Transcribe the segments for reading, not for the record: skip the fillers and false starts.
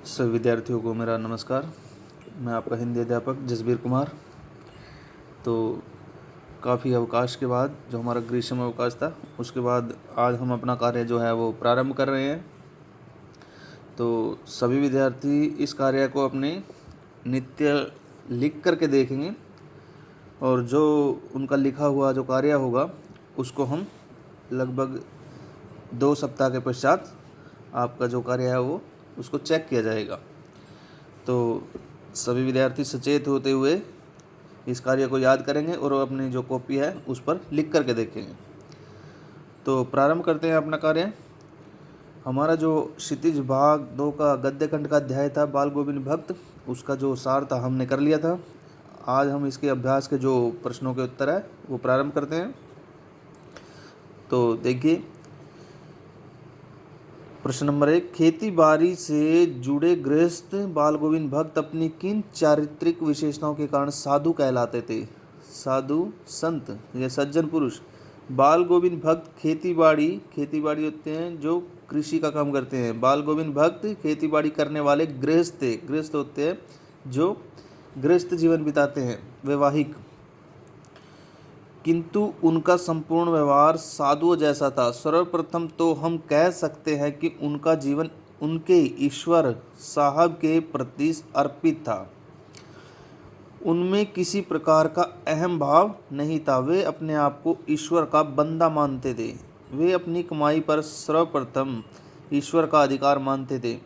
सभी विद्यार्थियों को मेरा नमस्कार। मैं आपका हिंदी अध्यापक जसबीर कुमार। तो काफ़ी अवकाश के बाद, जो हमारा ग्रीष्म अवकाश था, उसके बाद आज हम अपना कार्य जो है वो प्रारंभ कर रहे हैं। तो सभी विद्यार्थी इस कार्य को अपने नित्य लिख करके देखेंगे और जो उनका लिखा हुआ जो कार्य होगा उसको हम लगभग 2 सप्ताह के पश्चात आपका जो कार्य है वो उसको चेक किया जाएगा। तो सभी विद्यार्थी सचेत होते हुए इस कार्य को याद करेंगे और अपनी जो कॉपी है उस पर लिख करके देखेंगे। तो प्रारंभ करते हैं अपना कार्य। हमारा जो क्षितिज भाग 2 का गद्य खंड का अध्याय था बाल गोविंद भक्त, उसका जो सार था हमने कर लिया था। आज हम इसके अभ्यास के जो प्रश्नों के उत्तर है वो प्रारंभ करते हैं। तो देखिए, प्रश्न नंबर 1, खेती बाड़ी से जुड़े गृहस्थ बाल गोविंद भक्त अपनी किन चारित्रिक विशेषताओं के कारण साधु कहलाते थे? साधु, संत या सज्जन पुरुष। बाल गोविंद भक्त खेती बाड़ी होते हैं जो कृषि का काम करते हैं। बाल गोविंद भक्त खेती बाड़ी करने वाले गृहस्थ थे। गृहस्थ होते हैं जो गृहस्थ जीवन बिताते हैं, वैवाहिक, किंतु उनका संपूर्ण व्यवहार साधुओं जैसा था। सर्वप्रथम तो हम कह सकते हैं कि उनका जीवन उनके ईश्वर साहब के प्रति अर्पित था। उनमें किसी प्रकार का अहम भाव नहीं था। वे अपने आप को ईश्वर का बंदा मानते थे। वे अपनी कमाई पर सर्वप्रथम ईश्वर का अधिकार मानते थे।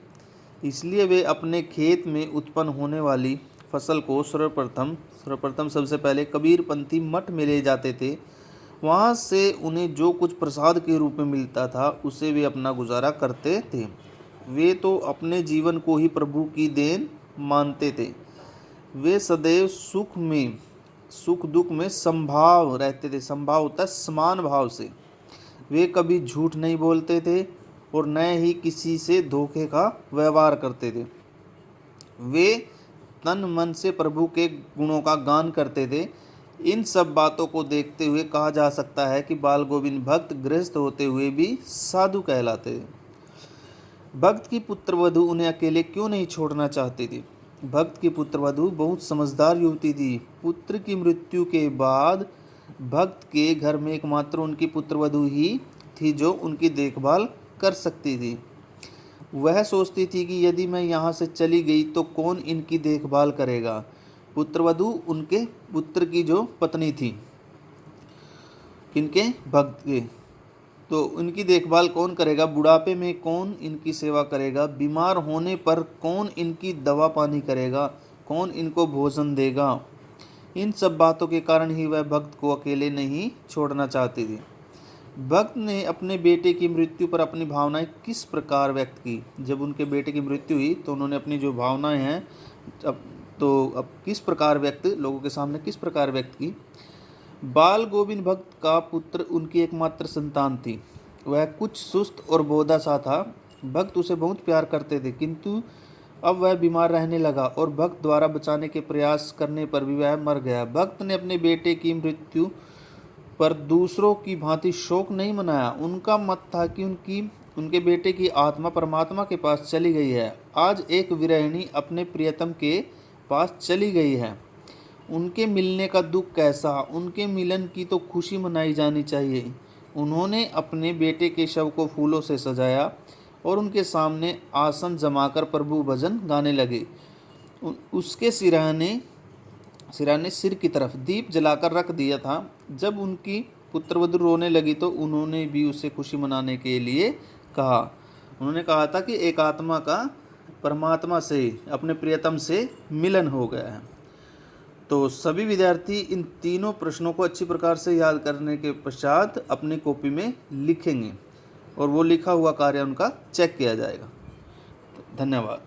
इसलिए वे अपने खेत में उत्पन्न होने वाली फसल को सर्वप्रथम सबसे पहले कबीरपंथी मठ में ले जाते थे। वहाँ से उन्हें जो कुछ प्रसाद के रूप में मिलता था उससे वे अपना गुजारा करते थे। वे तो अपने जीवन को ही प्रभु की देन मानते थे। वे सदैव सुख दुख में समभाव रहते थे। समभाव होता है समान भाव से। वे कभी झूठ नहीं बोलते थे और न ही किसी से धोखे का व्यवहार करते थे। वे तन मन से प्रभु के गुणों का गान करते थे। इन सब बातों को देखते हुए कहा जा सकता है कि बाल गोविंद भक्त गृहस्थ होते हुए भी साधु कहलाते थे। भक्त की पुत्रवधू उन्हें अकेले क्यों नहीं छोड़ना चाहती थी? भक्त की पुत्रवधू बहुत समझदार युवती थी। पुत्र की मृत्यु के बाद भक्त के घर में एकमात्र उनकी पुत्रवधू ही थी जो उनकी देखभाल कर सकती थी। वह सोचती थी कि यदि मैं यहाँ से चली गई तो कौन इनकी देखभाल करेगा। पुत्रवधू उनके पुत्र की जो पत्नी थी, किनके? भक्त के। तो उनकी देखभाल कौन करेगा? बुढ़ापे में कौन इनकी सेवा करेगा? बीमार होने पर कौन इनकी दवा पानी करेगा? कौन इनको भोजन देगा? इन सब बातों के कारण ही वह भक्त को अकेले नहीं छोड़ना चाहती थी। भक्त ने अपने बेटे की मृत्यु पर अपनी भावनाएं किस प्रकार व्यक्त की? जब उनके बेटे की मृत्यु हुई तो उन्होंने अपनी जो भावनाएं हैं अब किस प्रकार लोगों के सामने किस प्रकार व्यक्त की? बाल गोविंद भक्त का पुत्र उनकी एकमात्र संतान थी। वह कुछ सुस्त और बोधा सा था। भक्त उसे बहुत प्यार करते थे, किंतु अब वह बीमार रहने लगा और भक्त द्वारा बचाने के प्रयास करने पर भी वह मर गया। भक्त ने अपने बेटे की मृत्यु पर दूसरों की भांति शोक नहीं मनाया। उनका मत था कि उनके बेटे की आत्मा परमात्मा के पास चली गई है। आज एक विरहिणी अपने प्रियतम के पास चली गई है। उनके मिलने का दुख कैसा, उनके मिलन की तो खुशी मनाई जानी चाहिए। उन्होंने अपने बेटे के शव को फूलों से सजाया और उनके सामने आसन जमाकर प्रभु भजन गाने लगे। उसके सिराने सिर की तरफ दीप जलाकर रख दिया था। जब उनकी पुत्रवधू रोने लगी तो उन्होंने भी उसे खुशी मनाने के लिए कहा। उन्होंने कहा था कि एक आत्मा का परमात्मा से, अपने प्रियतम से मिलन हो गया है। तो सभी विद्यार्थी इन तीनों प्रश्नों को अच्छी प्रकार से याद करने के पश्चात अपनी कॉपी में लिखेंगे और वो लिखा हुआ कार्य उनका चेक किया जाएगा। धन्यवाद।